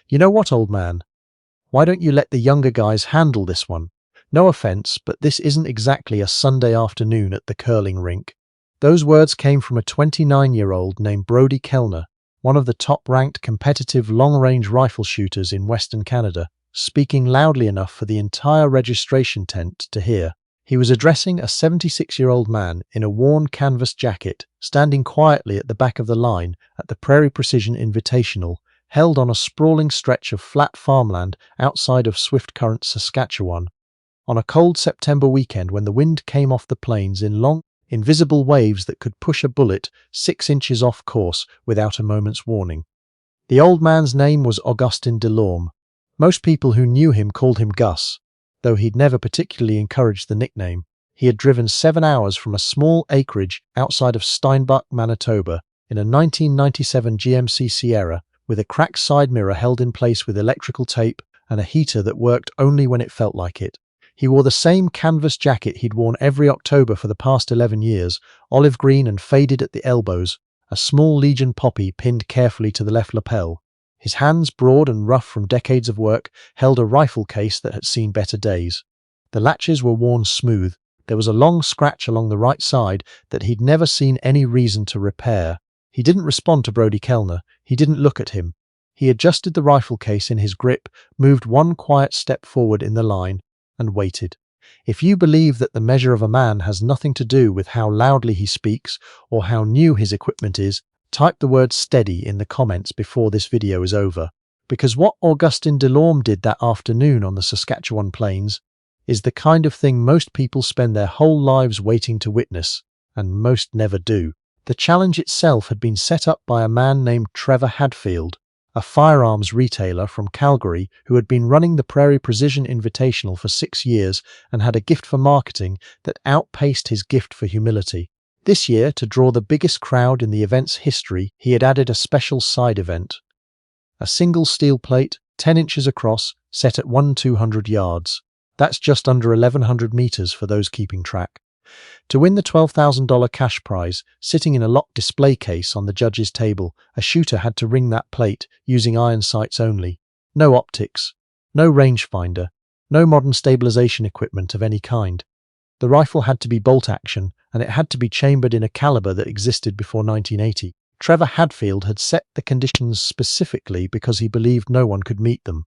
You know what, old man? Why don't you let the younger guys handle this one? No offense, but this isn't exactly a Sunday afternoon at the curling rink. Those words came from a 29-year-old named Brody Kellner, one of the top-ranked competitive long-range rifle shooters in Western Canada, speaking loudly enough for the entire registration tent to hear. He was addressing a 76-year-old man in a worn canvas jacket, standing quietly at the back of the line at the Prairie Precision Invitational, held on a sprawling stretch of flat farmland outside of Swift Current, Saskatchewan. On a cold September weekend when the wind came off the plains in long, invisible waves that could push a bullet 6 inches off course without a moment's warning. The old man's name was Augustin Delorme. Most people who knew him called him Gus, though he'd never particularly encouraged the nickname. He had driven 7 hours from a small acreage outside of Steinbach, Manitoba, in a 1997 GMC Sierra, with a cracked side mirror held in place with electrical tape and a heater that worked only when it felt like it. He wore the same canvas jacket he'd worn every October for the past 11 years, olive green and faded at the elbows, a small Legion poppy pinned carefully to the left lapel. His hands, broad and rough from decades of work, held a rifle case that had seen better days. The latches were worn smooth. There was a long scratch along the right side that he'd never seen any reason to repair. He didn't respond to Brody Kellner. He didn't look at him. He adjusted the rifle case in his grip, moved one quiet step forward in the line, and waited. If you believe that the measure of a man has nothing to do with how loudly he speaks or how new his equipment is, type the word steady in the comments before this video is over. Because what Augustin Delorme did that afternoon on the Saskatchewan plains is the kind of thing most people spend their whole lives waiting to witness, and most never do. The challenge itself had been set up by a man named Trevor Hadfield, a firearms retailer from Calgary who had been running the Prairie Precision Invitational for 6 years and had a gift for marketing that outpaced his gift for humility. This year, to draw the biggest crowd in the event's history, he had added a special side event. A single steel plate, 10 inches across, set at 1,200 yards. That's just under 1,100 meters for those keeping track. To win the $12,000 cash prize, sitting in a locked display case on the judge's table, a shooter had to ring that plate using iron sights only. No optics, no rangefinder, no modern stabilization equipment of any kind. The rifle had to be bolt action, and it had to be chambered in a caliber that existed before 1980. Trevor Hadfield had set the conditions specifically because he believed no one could meet them.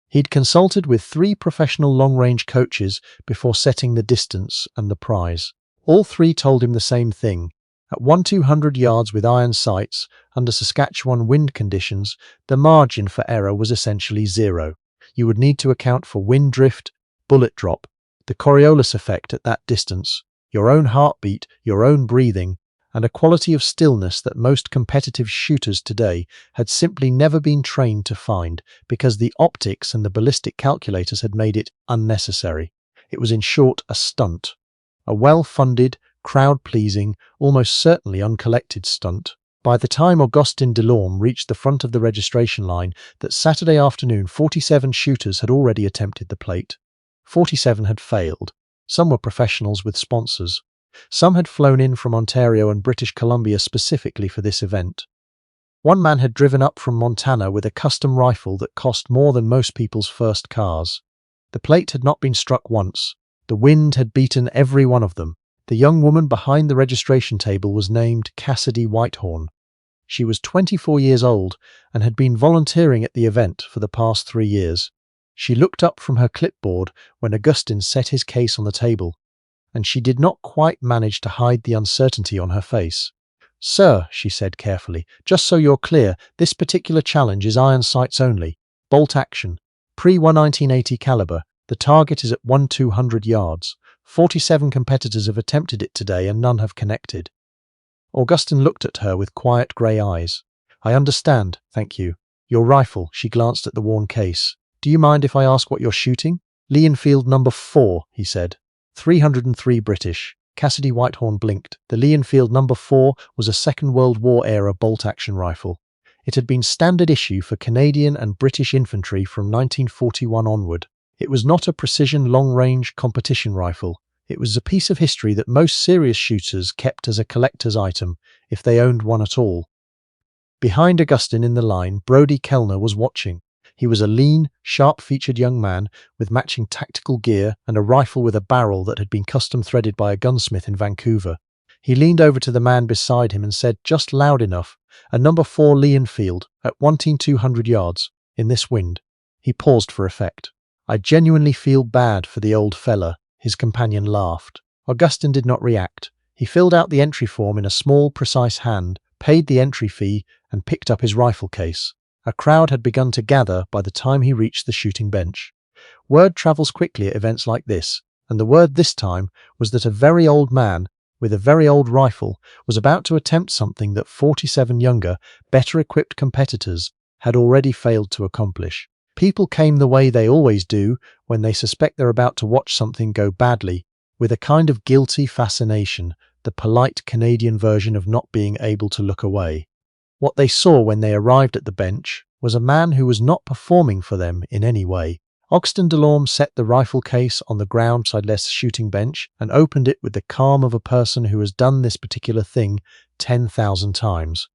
He'd consulted with 3 professional long-range coaches before setting the distance and the prize. All 3 told him the same thing. At 1,200 yards with iron sights, under Saskatchewan wind conditions, the margin for error was essentially 0. You would need to account for wind drift, bullet drop, the Coriolis effect at that distance, your own heartbeat, your own breathing, and a quality of stillness that most competitive shooters today had simply never been trained to find because the optics and the ballistic calculators had made it unnecessary. It was in short a stunt. A well-funded, crowd-pleasing, almost certainly uncollected stunt. By the time Augustin Delorme reached the front of the registration line that Saturday afternoon, 47 shooters had already attempted the plate. 47 had failed. Some were professionals with sponsors. Some had flown in from Ontario and British Columbia specifically for this event. One man had driven up from Montana with a custom rifle that cost more than most people's first cars. The plate had not been struck once. The wind had beaten every one of them. The young woman behind the registration table was named Cassidy Whitehorn. She was 24 years old and had been volunteering at the event for the past 3 years. She looked up from her clipboard when Augustin set his case on the table, and she did not quite manage to hide the uncertainty on her face. "Sir," she said carefully, "just so you're clear, this particular challenge is iron sights only, bolt action, pre-1980 caliber. The target is at 1,200 yards. 47 competitors have attempted it today and none have connected." Augustin looked at her with quiet grey eyes. "I understand, thank you. Your rifle," she glanced at the worn case. "Do you mind if I ask what you're shooting?" "Lee-Enfield number 4, he said. 303 British. Cassidy Whitehorn blinked. The Lee-Enfield number 4 was a Second World War-era bolt-action rifle. It had been standard issue for Canadian and British infantry from 1941 onward. It was not a precision long-range competition rifle. It was a piece of history that most serious shooters kept as a collector's item, if they owned one at all. Behind Augustin in the line, Brody Kellner was watching. He was a lean, sharp-featured young man with matching tactical gear and a rifle with a barrel that had been custom-threaded by a gunsmith in Vancouver. He leaned over to the man beside him and said, just loud enough, "A number 4 Lee-Enfield at 1,200 yards, in this wind." He paused for effect. "I genuinely feel bad for the old fella," his companion laughed. Augustin did not react. He filled out the entry form in a small, precise hand, paid the entry fee, and picked up his rifle case. A crowd had begun to gather by the time he reached the shooting bench. Word travels quickly at events like this, and the word this time was that a very old man with a very old rifle was about to attempt something that 47 younger, better-equipped competitors had already failed to accomplish. People came the way they always do when they suspect they're about to watch something go badly, with a kind of guilty fascination, the polite Canadian version of not being able to look away. What they saw when they arrived at the bench was a man who was not performing for them in any way. Augustin Delorme set the rifle case on the ground beside Les' shooting bench and opened it with the calm of a person who has done this particular thing 10,000 times.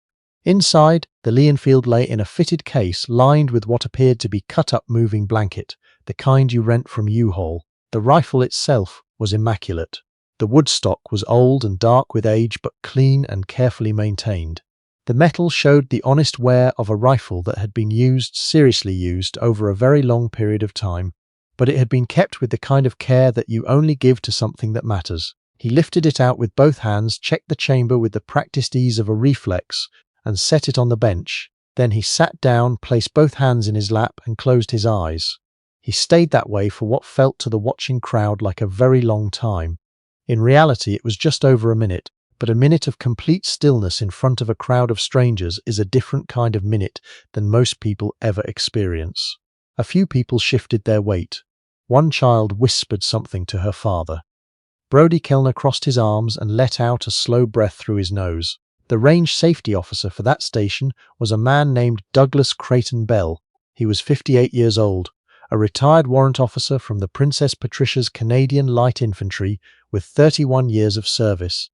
Inside, the Lee-Enfield lay in a fitted case lined with what appeared to be cut-up moving blanket, the kind you rent from U-Haul. The rifle itself was immaculate. The wood stock was old and dark with age, but clean and carefully maintained. The metal showed the honest wear of a rifle that had been seriously used over a very long period of time, but it had been kept with the kind of care that you only give to something that matters. He lifted it out with both hands, checked the chamber with the practiced ease of a reflex, and set it on the bench. Then he sat down, placed both hands in his lap, and closed his eyes. He stayed that way for what felt to the watching crowd like a very long time. In reality, it was just over a minute, but a minute of complete stillness in front of a crowd of strangers is a different kind of minute than most people ever experience. A few people shifted their weight. One child whispered something to her father. Brody Kellner crossed his arms and let out a slow breath through his nose. The range safety officer for that station was a man named Douglas Creighton Bell. He was 58 years old, a retired warrant officer from the Princess Patricia's Canadian Light Infantry with 31 years of service.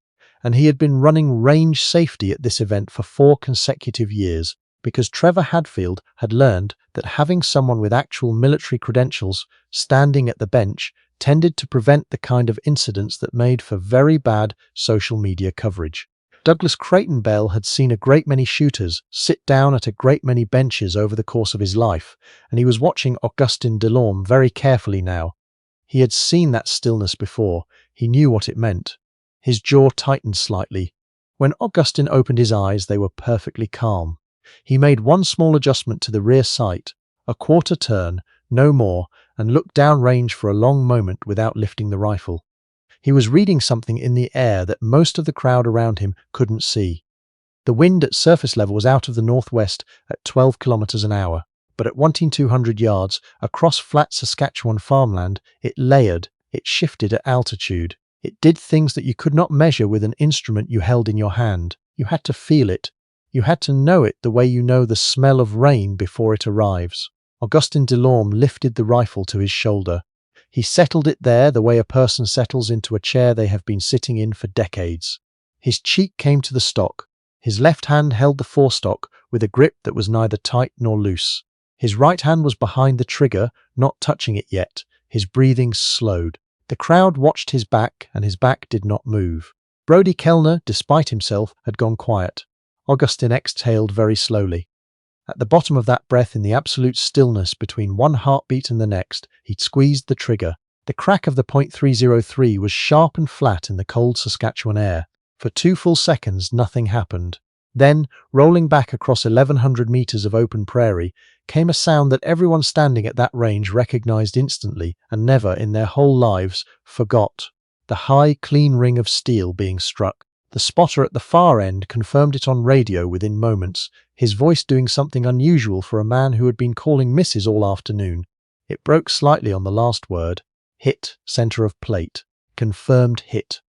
And he had been running range safety at this event for 4 consecutive years, because Trevor Hadfield had learned that having someone with actual military credentials standing at the bench tended to prevent the kind of incidents that made for very bad social media coverage. Douglas Creighton Bell had seen a great many shooters sit down at a great many benches over the course of his life, and he was watching Augustin Delorme very carefully now. He had seen that stillness before. He knew what it meant. His jaw tightened slightly. When Augustin opened his eyes, they were perfectly calm. He made one small adjustment to the rear sight, a quarter turn, no more, and looked downrange for a long moment without lifting the rifle. He was reading something in the air that most of the crowd around him couldn't see. The wind at surface level was out of the northwest at 12 kilometers an hour, but at 1,200 yards across flat Saskatchewan farmland, it layered, it shifted at altitude. It did things that you could not measure with an instrument you held in your hand. You had to feel it. You had to know it the way you know the smell of rain before it arrives. Augustin Delorme lifted the rifle to his shoulder. He settled it there the way a person settles into a chair they have been sitting in for decades. His cheek came to the stock. His left hand held the forestock with a grip that was neither tight nor loose. His right hand was behind the trigger, not touching it yet. His breathing slowed. The crowd watched his back, and his back did not move. Brody Kellner, despite himself, had gone quiet. Augustin exhaled very slowly. At the bottom of that breath, in the absolute stillness between one heartbeat and the next, he'd squeezed the trigger. The crack of the .303 was sharp and flat in the cold Saskatchewan air. For 2 full seconds, nothing happened. Then, rolling back across 1,100 meters of open prairie, came a sound that everyone standing at that range recognized instantly and never in their whole lives forgot. The high, clean ring of steel being struck. The spotter at the far end confirmed it on radio within moments, his voice doing something unusual for a man who had been calling misses all afternoon. It broke slightly on the last word. Hit, center of plate. Confirmed hit.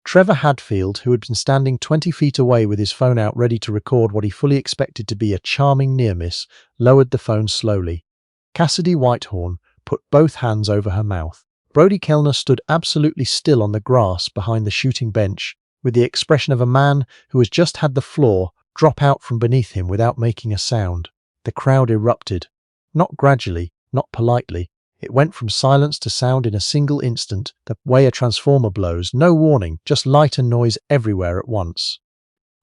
Trevor Hadfield, who had been standing 20 feet away with his phone out ready to record what he fully expected to be a charming near-miss, lowered the phone slowly. Cassidy Whitehorn put both hands over her mouth. Brody Kellner stood absolutely still on the grass behind the shooting bench, with the expression of a man who has just had the floor drop out from beneath him without making a sound. The crowd erupted. Not gradually, not politely. It went from silence to sound in a single instant, the way a transformer blows, no warning, just light and noise everywhere at once.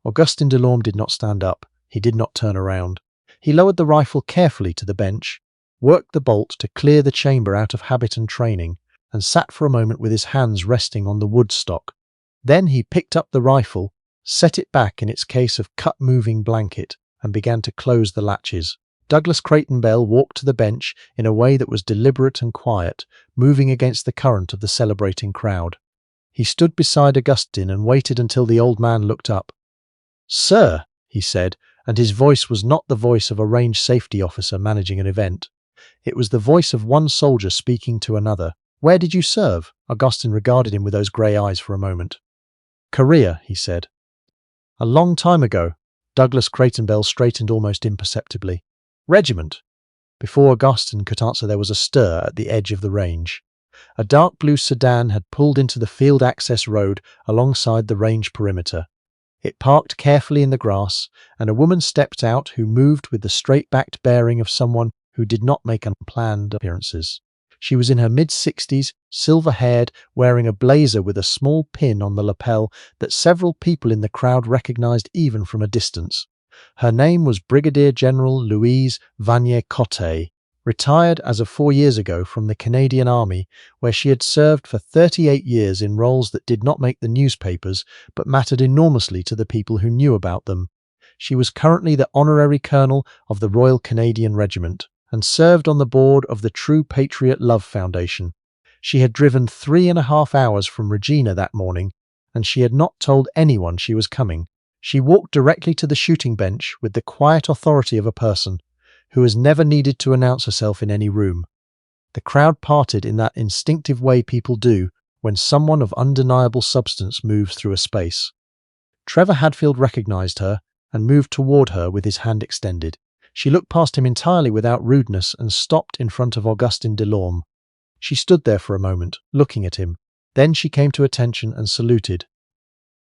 Augustin Delorme did not stand up. He did not turn around. He lowered the rifle carefully to the bench, worked the bolt to clear the chamber out of habit and training, and sat for a moment with his hands resting on the wood stock. Then he picked up the rifle, set it back in its case of cut-moving blanket, and began to close the latches. Douglas Creighton Bell walked to the bench in a way that was deliberate and quiet, moving against the current of the celebrating crowd. He stood beside Augustin and waited until the old man looked up. "Sir," he said, and his voice was not the voice of a range safety officer managing an event. It was the voice of one soldier speaking to another. "Where did you serve?" Augustin regarded him with those grey eyes for a moment. "Korea," he said. "A long time ago." Douglas Creighton Bell straightened almost imperceptibly. "Regiment?" Before Augustin could answer, there was a stir at the edge of the range. A dark blue sedan had pulled into the field access road alongside the range perimeter. It parked carefully in the grass, and a woman stepped out who moved with the straight-backed bearing of someone who did not make unplanned appearances. She was in her mid-60s, silver-haired, wearing a blazer with a small pin on the lapel that several people in the crowd recognized even from a distance. Her name was Brigadier-General Louise Vanier-Côté, retired as of 4 years ago from the Canadian Army, where she had served for 38 years in roles that did not make the newspapers but mattered enormously to the people who knew about them. She was currently the Honorary Colonel of the Royal Canadian Regiment and served on the board of the True Patriot Love Foundation. She had driven 3.5 hours from Regina that morning, and she had not told anyone she was coming. She walked directly to the shooting bench with the quiet authority of a person who has never needed to announce herself in any room. The crowd parted in that instinctive way people do when someone of undeniable substance moves through a space. Trevor Hadfield recognized her and moved toward her with his hand extended. She looked past him entirely without rudeness and stopped in front of Augustin Delorme. She stood there for a moment, looking at him. Then she came to attention and saluted.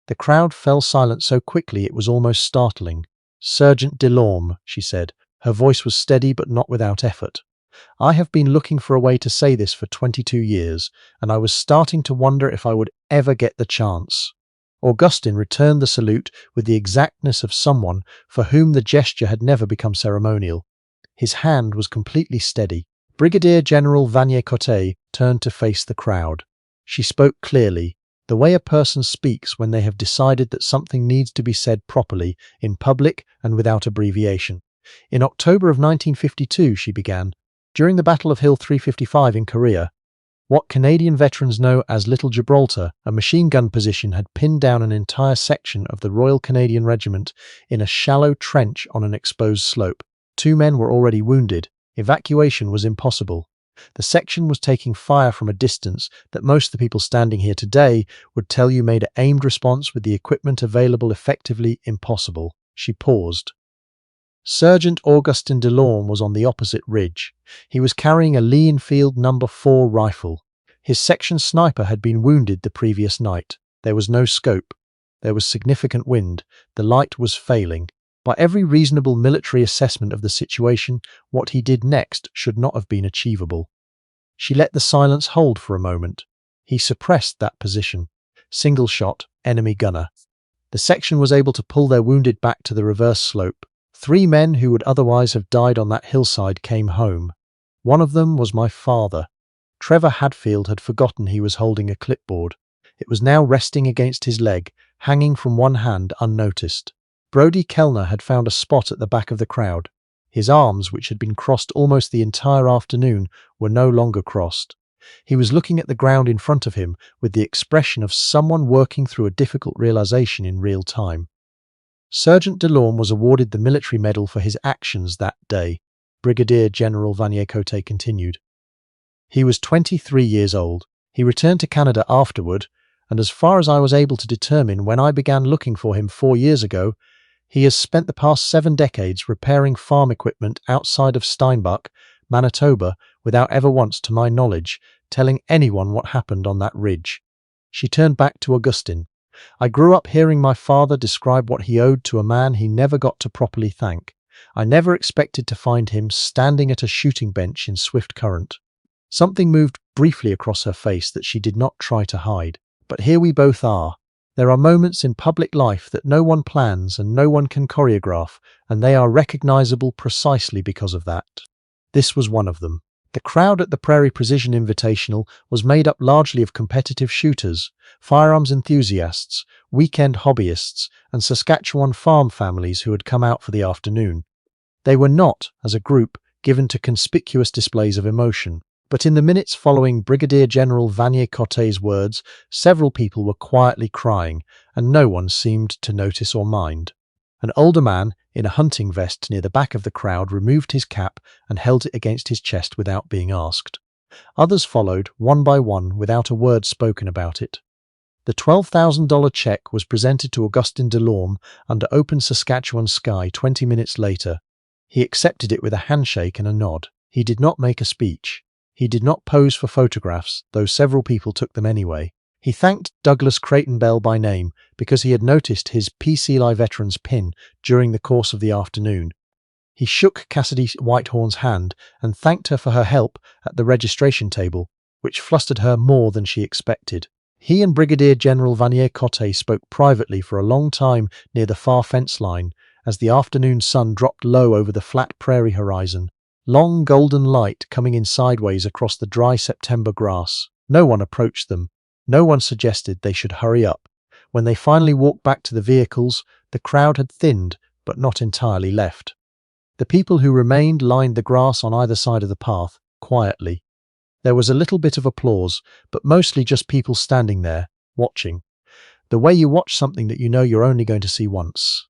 The crowd fell silent so quickly it was almost startling. "Sergeant Delorme," she said. Her voice was steady but not without effort. "I have been looking for a way to say this for 22 years, and I was starting to wonder if I would ever get the chance." Augustin returned the salute with the exactness of someone for whom the gesture had never become ceremonial. His hand was completely steady. Brigadier-General Vanier-Côté turned to face the crowd. She spoke clearly, the way a person speaks when they have decided that something needs to be said properly, in public and without abbreviation. "In October of 1952, she began, during the Battle of Hill 355 in Korea, what Canadian veterans know as Little Gibraltar, a machine gun position had pinned down an entire section of the Royal Canadian Regiment in a shallow trench on an exposed slope. 2 men were already wounded. Evacuation was impossible. The section was taking fire from a distance that most of the people standing here today would tell you made an aimed response with the equipment available effectively impossible." She paused. Sergeant Augustin Delorme was on the opposite ridge. He was carrying a Lee-Enfield No. 4 rifle. His section sniper had been wounded the previous night. There was no scope. There was significant wind. The light was failing. By every reasonable military assessment of the situation, what he did next should not have been achievable. She let the silence hold for a moment. He suppressed that position. Single shot, enemy gunner. The section was able to pull their wounded back to the reverse slope. 3 men who would otherwise have died on that hillside came home. One of them was my father. Trevor Hadfield had forgotten he was holding a clipboard. It was now resting against his leg, hanging from one hand unnoticed. Brody Kellner had found a spot at the back of the crowd. His arms, which had been crossed almost the entire afternoon, were no longer crossed. He was looking at the ground in front of him with the expression of someone working through a difficult realization in real time. Sergeant Delorme was awarded the military medal for his actions that day, Brigadier-General Vanier-Côté continued. He was 23 years old. He returned to Canada afterward, and as far as I was able to determine when I began looking for him 4 years ago, he has spent the past 7 decades repairing farm equipment outside of Steinbach, Manitoba, without ever once, to my knowledge, telling anyone what happened on that ridge. She turned back to Augustin. I grew up hearing my father describe what he owed to a man he never got to properly thank. I never expected to find him standing at a shooting bench in swift current. Something moved briefly across her face that she did not try to hide. But here we both are. There are moments in public life that no one plans and no one can choreograph, and they are recognizable precisely because of that. This was one of them. The crowd at the Prairie Precision Invitational was made up largely of competitive shooters, firearms enthusiasts, weekend hobbyists, and Saskatchewan farm families who had come out for the afternoon. They were not, as a group, given to conspicuous displays of emotion, but in the minutes following Brigadier-General Vanier-Côté's words, several people were quietly crying, and no one seemed to notice or mind. An older man, in a hunting vest near the back of the crowd, removed his cap and held it against his chest without being asked. Others followed, one by one, without a word spoken about it. The $12,000 check was presented to Augustin Delorme under open Saskatchewan sky 20 minutes later. He accepted it with a handshake and a nod. He did not make a speech. He did not pose for photographs, though several people took them anyway. He thanked Douglas Creighton Bell by name because he had noticed his PCLI veteran's pin during the course of the afternoon. He shook Cassidy Whitehorn's hand and thanked her for her help at the registration table, which flustered her more than she expected. He and Brigadier-General Vanier-Côté spoke privately for a long time near the far fence line as the afternoon sun dropped low over the flat prairie horizon, long golden light coming in sideways across the dry September grass. No one approached them. No one suggested they should hurry up. When they finally walked back to the vehicles, the crowd had thinned, but not entirely left. The people who remained lined the grass on either side of the path, quietly. There was a little bit of applause, but mostly just people standing there, watching. The way you watch something that you know you're only going to see once.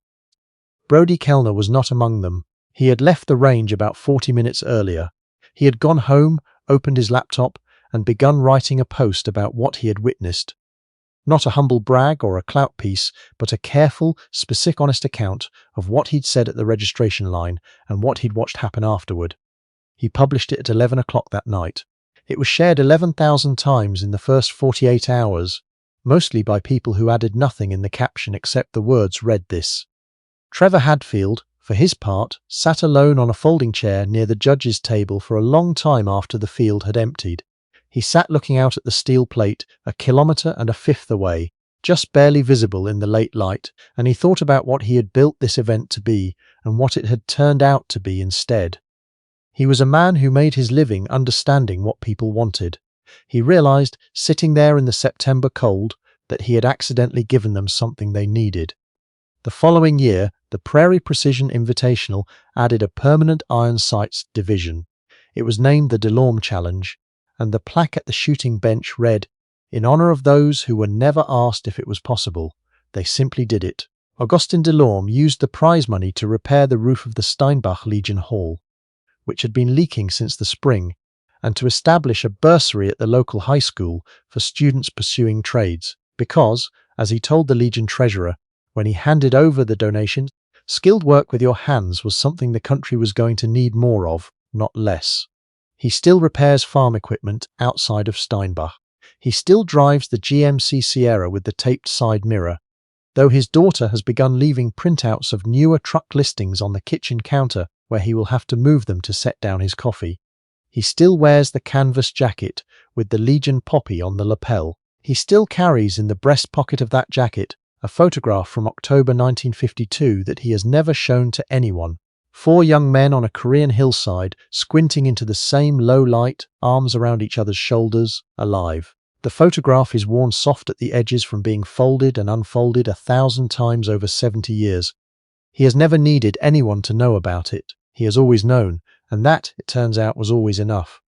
Brody Kellner was not among them. He had left the range about 40 minutes earlier. He had gone home, opened his laptop, and begun writing a post about what he had witnessed. Not a humble brag or a clout piece, but a careful, specific, honest account of what he'd said at the registration line and what he'd watched happen afterward. He published it at 11 o'clock that night. It was shared 11,000 times in the first 48 hours, mostly by people who added nothing in the caption except the words "read this." Trevor Hadfield, for his part, sat alone on a folding chair near the judge's table for a long time after the field had emptied. He sat looking out at the steel plate, 1.5 kilometers away, just barely visible in the late light, and he thought about what he had built this event to be and what it had turned out to be instead. He was a man who made his living understanding what people wanted. He realized, sitting there in the September cold, that he had accidentally given them something they needed. The following year, the Prairie Precision Invitational added a permanent iron sights division. It was named the Delorme Challenge, and the plaque at the shooting bench read, "In honor of those who were never asked if it was possible. They simply did it." Augustin Delorme used the prize money to repair the roof of the Steinbach Legion Hall, which had been leaking since the spring, and to establish a bursary at the local high school for students pursuing trades, because, as he told the Legion treasurer, when he handed over the donation, skilled work with your hands was something the country was going to need more of, not less. He still repairs farm equipment outside of Steinbach. He still drives the GMC Sierra with the taped side mirror, though his daughter has begun leaving printouts of newer truck listings on the kitchen counter where he will have to move them to set down his coffee. He still wears the canvas jacket with the Legion poppy on the lapel. He still carries in the breast pocket of that jacket a photograph from October 1952 that he has never shown to anyone. 4 young men on a Korean hillside, squinting into the same low light, arms around each other's shoulders, alive. The photograph is worn soft at the edges from being folded and unfolded 1,000 times over 70 years. He has never needed anyone to know about it. He has always known, and that, it turns out, was always enough.